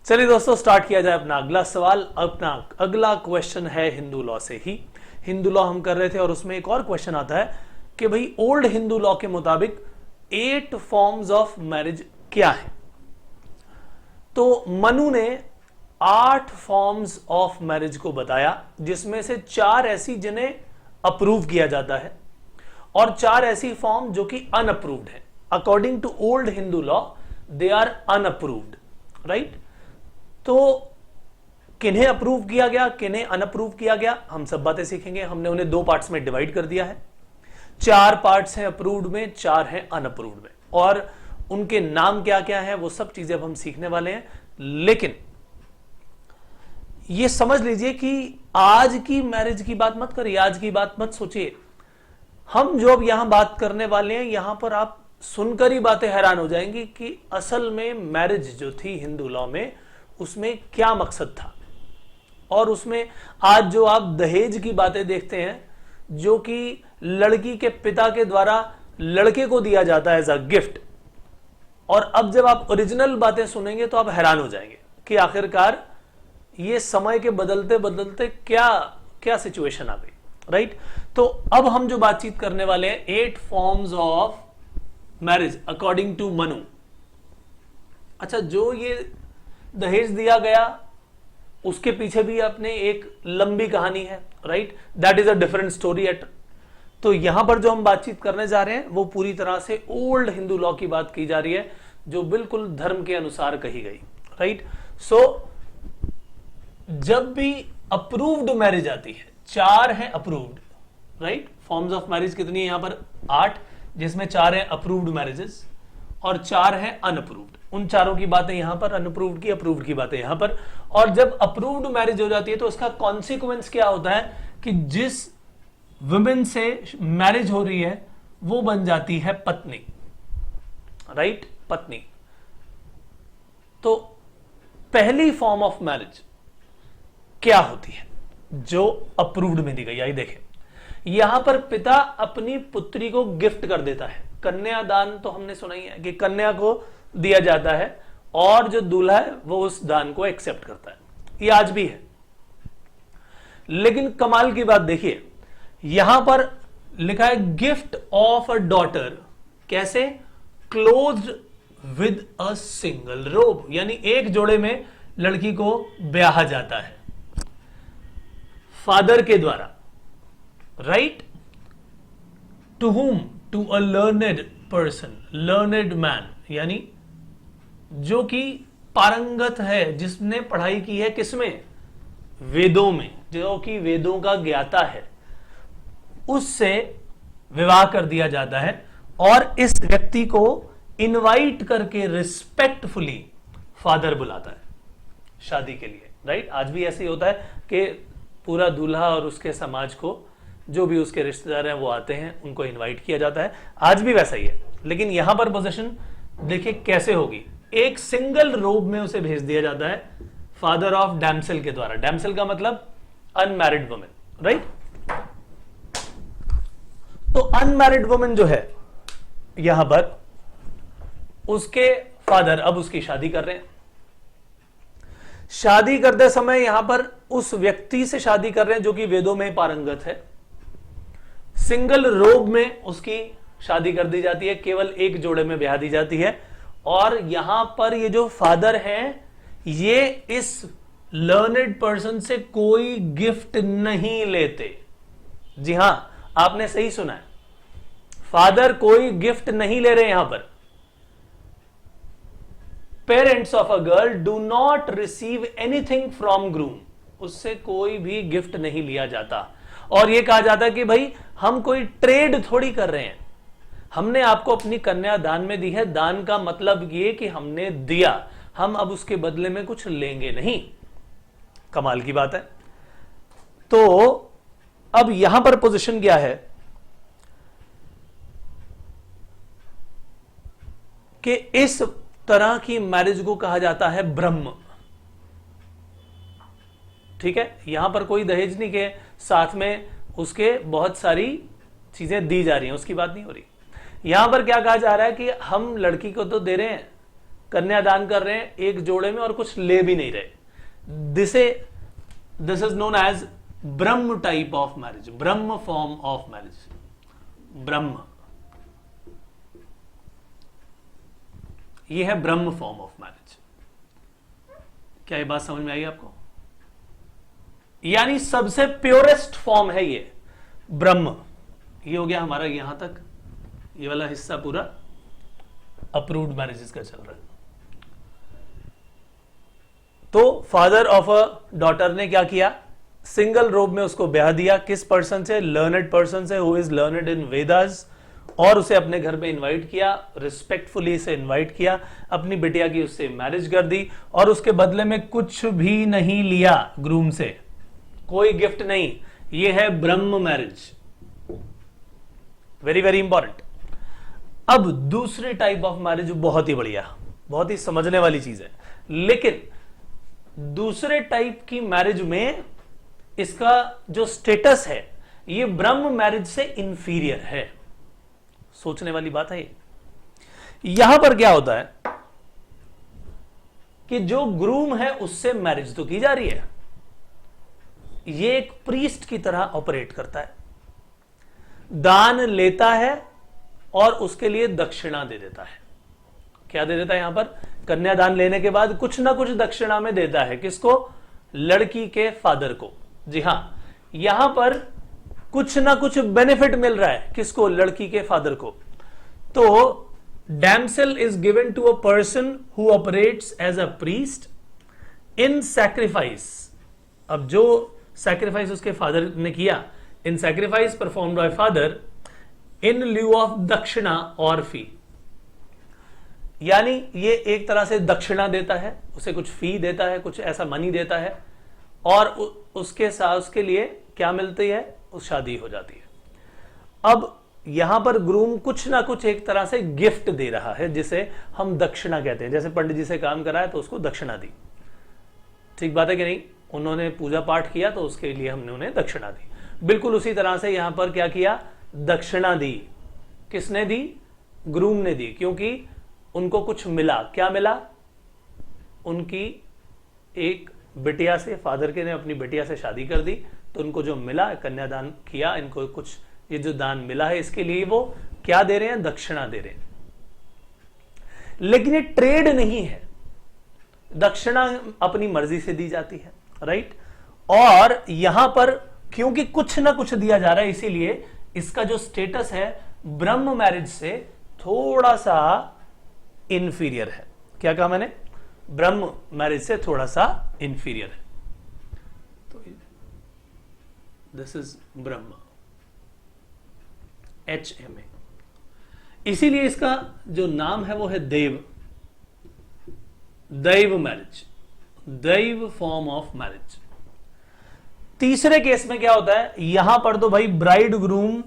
चलिए दोस्तों, स्टार्ट किया जाए अपना अगला सवाल। अपना अगला क्वेश्चन है हिंदू लॉ से ही। हिंदू लॉ हम कर रहे थे और उसमें एक और क्वेश्चन आता है कि भाई ओल्ड हिंदू लॉ के मुताबिक 8 फॉर्म्स ऑफ मैरिज क्या है। तो मनु ने 8 फॉर्म्स ऑफ मैरिज को बताया, जिसमें से 4 ऐसी जिन्हें अप्रूव किया जाता है और 4 ऐसी फॉर्म जो कि अनअप्रूव्ड है। According to old Hindu law they are unapproved, right. तो किन्हें अप्रूव किया गया, किन्हें अनअप्रूव किया गया, हम सब बातें सीखेंगे। हमने उन्हें 2 पार्ट्स में डिवाइड कर दिया है। 4 पार्ट्स हैं अप्रूव्ड में, 4 हैं अनअप्रूव्ड में, और उनके नाम क्या क्या है वो सब चीजें अब हम सीखने वाले हैं। लेकिन ये समझ लीजिए कि आज की मैरिज की बात मत करिए, आज की बात मत सोचिए। हम जो अब यहां बात करने वाले हैं, यहां पर आप सुनकर ही बातें हैरान हो जाएंगी कि असल में मैरिज जो थी हिंदू लॉ में, उसमें क्या मकसद था। और उसमें आज जो आप दहेज की बातें देखते हैं, जो कि लड़की के पिता के द्वारा लड़के को दिया जाता है एज अ गिफ्ट, और अब जब आप ओरिजिनल बातें सुनेंगे तो आप हैरान हो जाएंगे कि आखिरकार ये समय के बदलते बदलते क्या क्या सिचुएशन आ गई, राइट। तो अब हम जो बातचीत करने वाले हैं 8 forms of marriage according to Manu. अच्छा, जो ये दहेज दिया गया उसके पीछे भी अपने एक लंबी कहानी है, right. That is a different story at. तो यहां पर जो हम बातचीत करने जा रहे हैं वो पूरी तरह से ओल्ड हिंदू लॉ की बात की जा रही है, जो बिल्कुल धर्म के अनुसार कही गई, राइट। सो जब भी अप्रूव्ड मैरिज आती है, 4 हैं approved, right. Forms of marriage कितनी है यहां पर? 8, जिसमें 4 हैं अप्रूव्ड मैरिजेस और 4 हैं अनअप्रूव्ड। उन चारों की बातें यहां पर, अनअप्रूव्ड की, अप्रूव्ड की बातें यहां पर। और जब अप्रूव्ड मैरिज हो जाती है तो उसका कॉन्सिक्वेंस क्या होता है कि जिस वुमेन से मैरिज हो रही है वो बन जाती है पत्नी, राइट, पत्नी। तो पहली फॉर्म ऑफ मैरिज क्या होती है जो अप्रूव्ड में दी गई? आई देखें, यहां पर पिता अपनी पुत्री को गिफ्ट कर देता है। कन्यादान तो हमने सुना ही है कि कन्या को दिया जाता है और जो दूल्हा है वो उस दान को एक्सेप्ट करता है। ये आज भी है। लेकिन कमाल की बात देखिए, यहां पर लिखा है गिफ्ट ऑफ अ डॉटर। कैसे? क्लोज्ड विद अ सिंगल रोब, यानी एक जोड़े में लड़की को ब्याहा जाता है फादर के द्वारा, right. To whom? To a learned person, learned man, यानी जो कि पारंगत है, जिसने पढ़ाई की है किसमें? वेदों में, जो कि वेदों का ज्ञाता है, उससे विवाह कर दिया जाता है। और इस व्यक्ति को इनवाइट करके रिस्पेक्टफुली फादर बुलाता है शादी के लिए, राइट। आज भी ऐसे ही होता है कि पूरा दूल्हा और उसके समाज को, जो भी उसके रिश्तेदार हैं वो आते हैं, उनको इनवाइट किया जाता है। आज भी वैसा ही है। लेकिन यहां पर पोजीशन देखिए कैसे होगी। एक सिंगल रोब में उसे भेज दिया जाता है फादर ऑफ डैमसेल के द्वारा। डैमसेल का मतलब अनमैरिड वुमेन, राइट। तो अनमैरिड वुमेन जो है यहां पर, उसके फादर अब उसकी शादी कर रहे हैं। शादी करते समय यहां पर उस व्यक्ति से शादी कर रहे हैं जो कि वेदों में पारंगत है। सिंगल रोब में उसकी शादी कर दी जाती है, केवल एक जोड़े में ब्याह दी जाती है। और यहां पर ये जो फादर हैं, ये इस लर्नेड पर्सन से कोई गिफ्ट नहीं लेते। जी हां, आपने सही सुना है, फादर कोई गिफ्ट नहीं ले रहे यहां पर। Parents of a girl do not receive anything from groom, उससे कोई भी गिफ्ट नहीं लिया जाता। और यह कहा जाता है कि भाई हम कोई ट्रेड थोड़ी कर रहे हैं, हमने आपको अपनी कन्या दान में दी है। दान का मतलब यह कि हमने दिया, हम अब उसके बदले में कुछ लेंगे नहीं। कमाल की बात है। तो अब यहां पर पोजीशन क्या है कि इस तरह की मैरिज को कहा जाता है ब्रह्म, ठीक है। यहां पर कोई दहेज नहीं के साथ में उसके बहुत सारी चीजें दी जा रही हैं, उसकी बात नहीं हो रही। यहां पर क्या कहा जा रहा है कि हम लड़की को तो दे रहे हैं, कन्यादान कर रहे हैं एक जोड़े में और कुछ ले भी नहीं रहे। This is known as Brahma type of marriage, Brahma form of marriage. ब्रह्म, ये है ब्रह्म फॉर्म ऑफ मैरिज। क्या ये बात समझ में आई आपको? यानी सबसे प्योरेस्ट फॉर्म है ये ब्रह्म। ये हो गया हमारा यहां तक, ये वाला हिस्सा पूरा अप्रूव्ड मैरिजेस का चल रहा है। तो फादर ऑफ अ डॉटर ने क्या किया, सिंगल रोब में उसको ब्याह दिया। किस पर्सन से? लर्नेड पर्सन से, हु इज लर्नेड इन वेदास। और उसे अपने घर में इनवाइट किया, रिस्पेक्टफुली से इनवाइट किया, अपनी बिटिया की उससे मैरिज कर दी और उसके बदले में कुछ भी नहीं लिया ग्रूम से, कोई गिफ्ट नहीं। ये है ब्रह्म मैरिज। Very very important. अब दूसरी टाइप ऑफ मैरिज बहुत ही बढ़िया, बहुत ही समझने वाली चीज है, लेकिन दूसरे टाइप की मैरिज में इसका जो स्टेटस है ये ब्रह्म मैरिज से इंफीरियर है। सोचने वाली बात है। यहां पर क्या होता है कि जो ग्रूम है उससे मैरिज तो की जा रही है, ये एक प्रीस्ट की तरह ऑपरेट करता है, दान लेता है और उसके लिए दक्षिणा दे देता है। क्या दे देता है? यहां पर कन्यादान लेने के बाद कुछ ना कुछ दक्षिणा में देता है। किसको? लड़की के फादर को। जी हां, यहां पर कुछ ना कुछ बेनिफिट मिल रहा है। किसको? लड़की के फादर को। तो damsel is given to a person who operates as a priest in sacrifice. अब जो सैक्रिफाइस उसके फादर ने किया, in sacrifice performed by father in lieu of dakshina और फी, यानी ये एक तरह से दक्षिणा देता है, उसे कुछ फी देता है, कुछ ऐसा मनी देता है और उसके साथ उसके लिए क्या मिलती है? उस शादी हो जाती है। अब यहां पर ग्रूम कुछ ना कुछ एक तरह से गिफ्ट दे रहा है जिसे हम दक्षिणा कहते हैं। जैसे पंडित जी से काम कराया तो उसको दक्षिणा दी, ठीक बात है कि नहीं? उन्होंने पूजा पाठ किया तो उसके लिए हमने उन्हें दक्षिणा दी। बिल्कुल उसी तरह से यहां पर क्या किया? दक्षिणा दी। किसने दी? ग्रूम ने दी, क्योंकि उनको कुछ मिला। क्या मिला? उनकी एक बिटिया से, फादर के ने अपनी बिटिया से शादी कर दी तो उनको जो मिला, कन्यादान किया, इनको कुछ ये जो दान मिला है इसके लिए वो क्या दे रहे हैं? दक्षिणा दे रहे हैं। लेकिन ये ट्रेड नहीं है, दक्षिणा अपनी मर्जी से दी जाती है, राइट? और यहां पर क्योंकि कुछ ना कुछ दिया जा रहा है, इसीलिए इसका जो स्टेटस है ब्रह्म मैरिज से थोड़ा सा इंफीरियर है। क्या कहा मैंने? ब्रह्म मैरिज से थोड़ा सा इंफीरियर है। तो दिस इज ब्रह्म, HMA। इसीलिए इसका जो नाम है वो है देव, दैव मैरिज, दैव फॉर्म ऑफ मैरिज। तीसरे केस में क्या होता है? यहां पर तो भाई ब्राइड ग्रूम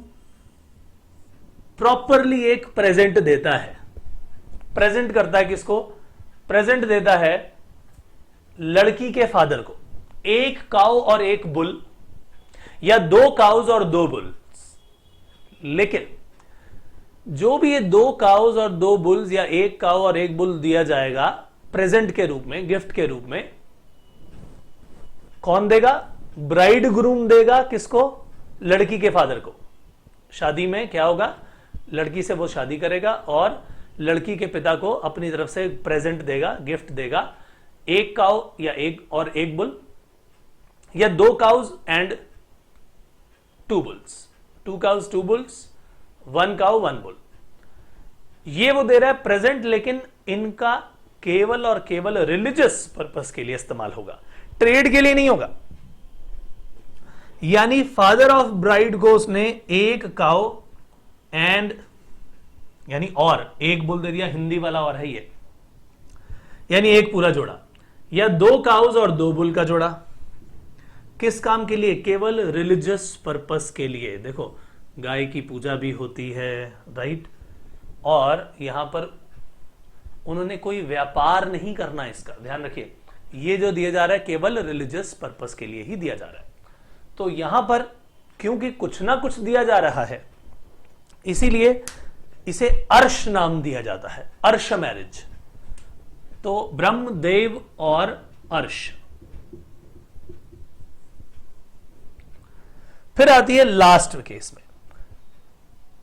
प्रॉपरली एक प्रेजेंट देता है। प्रेजेंट करता है किसको? प्रेजेंट देता है लड़की के फादर को, एक काउ और एक बुल, या 2 काउज और 2 बुल्स। लेकिन जो भी ये 2 काउज और 2 बुल्स या 1 काउ और 1 बुल दिया जाएगा प्रेजेंट के रूप में, गिफ्ट के रूप में, कौन देगा? ब्राइड ग्रूम देगा। किसको? लड़की के फादर को। शादी में क्या होगा? लड़की से वो शादी करेगा और लड़की के पिता को अपनी तरफ से प्रेजेंट देगा, गिफ्ट देगा, 1 काउ या 1 बुल, या 2 cows and 2 bulls, 2 cows 2 bulls, 1 cow 1 bull. ये वो दे रहा है प्रेजेंट, लेकिन इनका केवल और केवल रिलीजियस पर्पस के लिए इस्तेमाल होगा, ट्रेड के लिए नहीं होगा। यानी फादर ऑफ ब्राइड को उसने 1 काउ एंड यानी और 1 बुल दे दिया, हिंदी वाला और है ये, यानी 1 पूरा जोड़ा, या 2 काउज और 2 बुल का जोड़ा। किस काम के लिए? केवल रिलीजियस पर्पस के लिए। देखो गाय की पूजा भी होती है, राइट? और यहां पर उन्होंने कोई व्यापार नहीं करना, इसका ध्यान रखिए। ये जो दिया जा रहा है केवल रिलीजियस पर्पस के लिए ही दिया जा रहा है। तो यहां पर क्योंकि कुछ ना कुछ दिया जा रहा है, इसीलिए इसे अर्श नाम दिया जाता है, अर्श मैरिज। तो ब्रह्म, देव और अर्श। फिर आती है लास्ट केस में।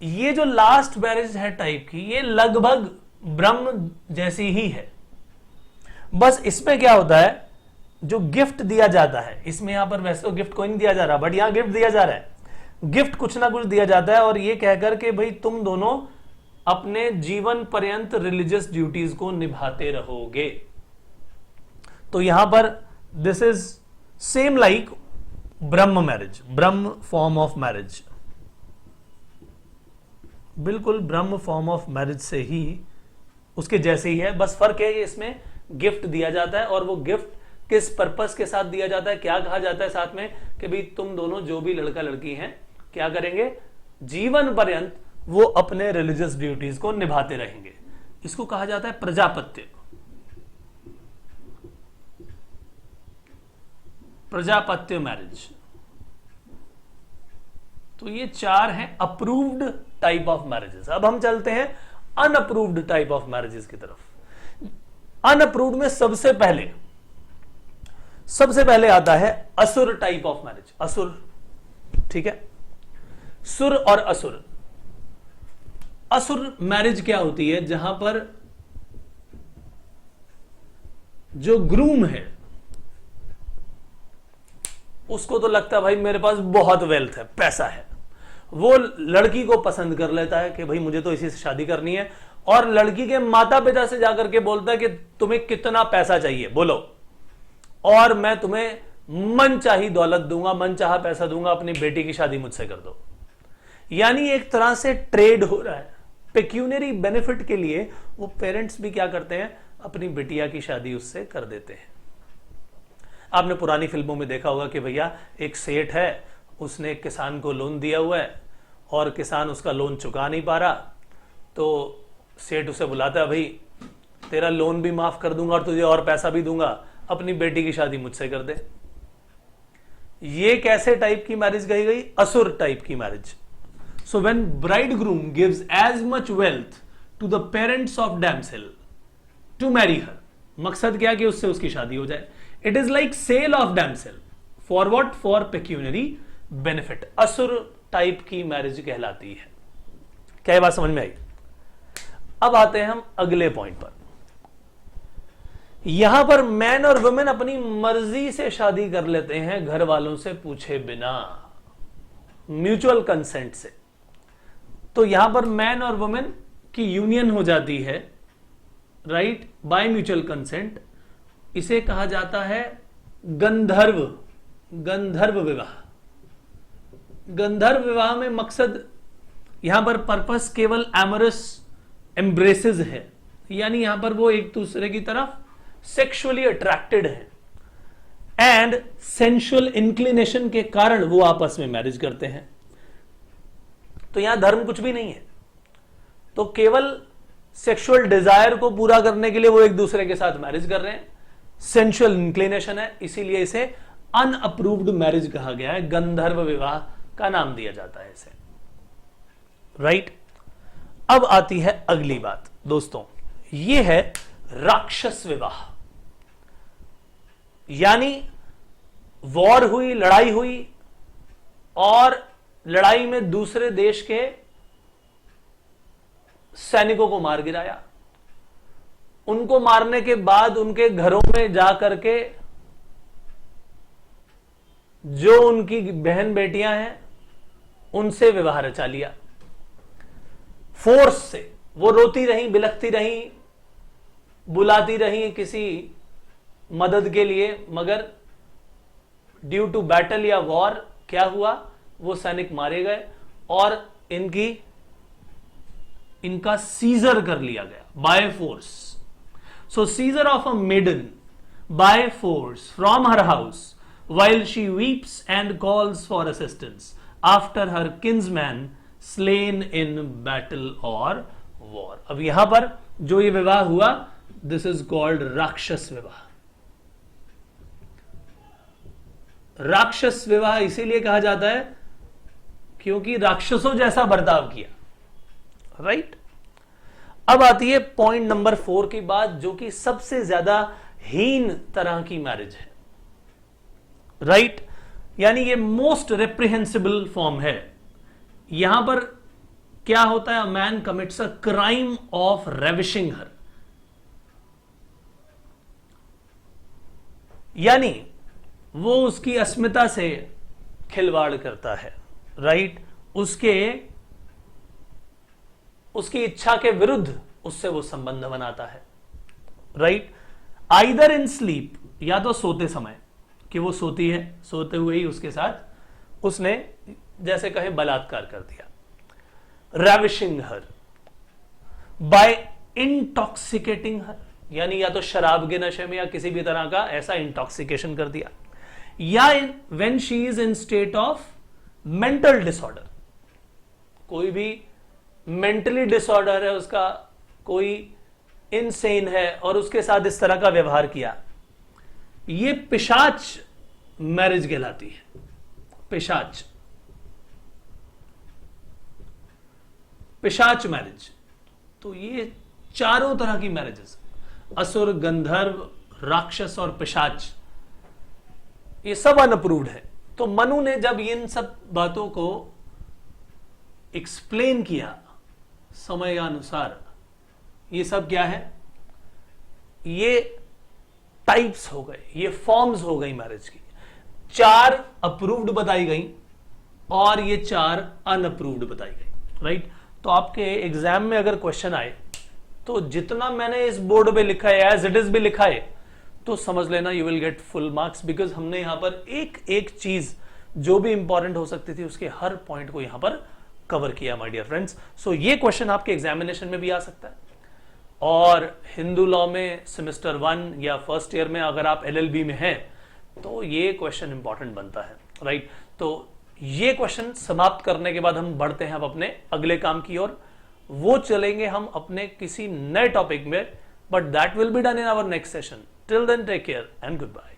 ये जो लास्ट मैरिज है टाइप की, ये लगभग ब्रह्म जैसी ही है, बस इसमें क्या होता है, जो गिफ्ट दिया जाता है, इसमें यहां पर वैसे तो गिफ्ट कोई नहीं दिया जा रहा, बट यहां गिफ्ट दिया जा रहा है, गिफ्ट कुछ ना कुछ दिया जाता है, और ये कहकर के भाई तुम दोनों अपने जीवन पर्यंत रिलीजियस ड्यूटीज को निभाते रहोगे। तो यहां पर this is same like Brahma marriage, Brahma form of marriage, बिल्कुल ब्रह्म फॉर्म ऑफ मैरिज से ही उसके जैसे ही है, बस फर्क है कि इसमें गिफ्ट दिया जाता है, और वो गिफ्ट किस पर्पस के साथ दिया जाता है, क्या कहा जाता है साथ में कि भाई तुम दोनों जो भी लड़का लड़की हैं क्या करेंगे, जीवन पर्यंत वो अपने रिलीजियस ड्यूटीज को निभाते रहेंगे। इसको कहा जाता है प्रजापत्य, प्रजापत्य मैरिज। तो ये 4 हैं अप्रूव्ड टाइप ऑफ मैरिजेस। अब हम चलते हैं अनअप्रूव्ड टाइप ऑफ मैरिजेस की तरफ। अनअप्रूव्ड में सबसे पहले आता है असुर टाइप ऑफ मैरिज। असुर, ठीक है, सुर और असुर। असुर मैरिज क्या होती है, जहां पर जो ग्रूम है उसको तो लगता है भाई मेरे पास बहुत वेल्थ है, पैसा है, वो लड़की को पसंद कर लेता है कि भाई मुझे तो इसी से शादी करनी है, और लड़की के माता पिता से जाकर के बोलता है कि तुम्हें कितना पैसा चाहिए बोलो, और मैं तुम्हें मन चाही दौलत दूंगा, मन चाहा पैसा दूंगा, अपनी बेटी की शादी मुझसे कर दो। यानी एक तरह से ट्रेड हो रहा है, पेक्यूनरी बेनिफिट के लिए वो पेरेंट्स भी क्या करते हैं, अपनी बिटिया की शादी उससे कर देते हैं। आपने पुरानी फिल्मों में देखा होगा कि भैया एक सेठ है, उसने एक किसान को लोन दिया हुआ है, और किसान उसका लोन चुका नहीं पा रहा, तो सेठ उसे बुलाता है, भाई तेरा लोन भी माफ कर दूंगा और तुझे और पैसा भी दूंगा, अपनी बेटी की शादी मुझसे कर दे। ये कैसे टाइप की मैरिज कही गई, असुर टाइप की marriage. So when bridegroom gives as much wealth to the parents of damsel to marry her, मकसद क्या कि उससे उसकी शादी हो जाए। It is like sale of damsel for what, for pecuniary benefit. असुर टाइप की मैरिज कहलाती है। क्या ये बात समझ में आई? अब आते हैं हम अगले पॉइंट पर। यहां पर मैन और वुमेन अपनी मर्जी से शादी कर लेते हैं, घर वालों से पूछे बिना, म्यूचुअल कंसेंट से। तो यहां पर मैन और वुमेन की यूनियन हो जाती है, राइट, बाय म्यूचुअल कंसेंट। इसे कहा जाता है गंधर्व, गंधर्व विवाह। गंधर्व विवाह में मकसद, यहां पर पर्पस केवल एमोरस एम्ब्रेसेस है, यानी यहां पर वो एक दूसरे की तरफ सेक्सुअली अट्रैक्टेड है, एंड सेंसुअल इंक्लिनेशन के कारण वो आपस में मैरिज करते हैं। तो यहां धर्म कुछ भी नहीं है, तो केवल सेक्सुअल डिजायर को पूरा करने के लिए वो एक दूसरे के साथ मैरिज कर रहे हैं, सेंसुअल इंक्लिनेशन है, इसीलिए इसे अनअप्रूव्ड मैरिज कहा गया है, गंधर्व विवाह का नाम दिया जाता है इसे, राइट। अब आती है अगली बात दोस्तों, यह है राक्षस विवाह। यानी वॉर हुई, लड़ाई हुई, और लड़ाई में दूसरे देश के सैनिकों को मार गिराया, उनको मारने के बाद उनके घरों में जाकर के जो उनकी बहन बेटियां हैं उनसे विवाह रचा लिया, फोर्स से। वो रोती रही, बिलखती रही, बुलाती रही किसी मदद के लिए, मगर ड्यू टू बैटल या वॉर क्या हुआ, वो सैनिक मारे गए और इनका सीजर कर लिया गया by force. So seizure of a maiden by force from her house while she weeps and calls for assistance after her kinsman slain in battle or war। अब यहां पर जो ये विवाह हुआ, दिस इज कॉल्ड राक्षस विवाह। राक्षस विवाह इसीलिए कहा जाता है क्योंकि राक्षसों जैसा बर्ताव किया, राइट। अब आती है पॉइंट नंबर 4 की बात, जो कि सबसे ज्यादा हीन तरह की मैरिज है, राइट यानी ये मोस्ट रेप्रिहेंसिबल फॉर्म है। यहां पर क्या होता है, a man commits a crime of ravishing her, यानी वो उसकी अस्मिता से खिलवाड़ करता है, राइट उसकी इच्छा के विरुद्ध उससे वो संबंध बनाता है, राइट आइदर इन स्लीप, या तो सोते समय कि वो सोती है, सोते हुए ही उसके साथ उसने जैसे कहे बलात्कार कर दिया, रेविशिंग हर, बाय इंटॉक्सिकेटिंग हर, यानी या तो शराब के नशे में या किसी भी तरह का ऐसा इंटॉक्सिकेशन कर दिया, या when she is in state of mental disorder, कोई भी मेंटली डिसऑर्डर है उसका, कोई इनसेन है और उसके साथ इस तरह का व्यवहार किया, ये पिशाच मैरिज कहलाती है। पिशाच मैरिज, तो ये चारों तरह की मैरिजेस, असुर, गंधर्व, राक्षस और पिशाच, ये सब अनअप्रूव्ड है। तो मनु ने जब इन सब बातों को एक्सप्लेन किया समय अनुसार, ये सब क्या है, ये टाइप्स हो गए, ये फॉर्म्स हो गई मैरिज की, 4 अप्रूव्ड बताई गई और ये 4 अनअप्रूव्ड बताई गई, राइट। तो आपके एग्जाम में अगर क्वेश्चन आए तो जितना मैंने इस बोर्ड पे लिखा है एज इट इज भी लिखा है, तो समझ लेना you will get full marks, because हमने यहां पर एक एक चीज जो भी इंपॉर्टेंट हो सकती थी उसके हर पॉइंट को यहां पर कवर किया माय डियर फ्रेंड्स। सो ये क्वेश्चन आपके एग्जामिनेशन में भी आ सकता है, और हिंदू लॉ में सेमेस्टर 1 या फर्स्ट ईयर में अगर आप LLB में हैं तो ये क्वेश्चन इंपॉर्टेंट बनता है, राइट। तो ये क्वेश्चन समाप्त करने के बाद हम बढ़ते हैं अब अपने अगले काम की ओर, वो चलेंगे हम अपने किसी नए टॉपिक में, but that will be done in our next session. Till then take care and good bye.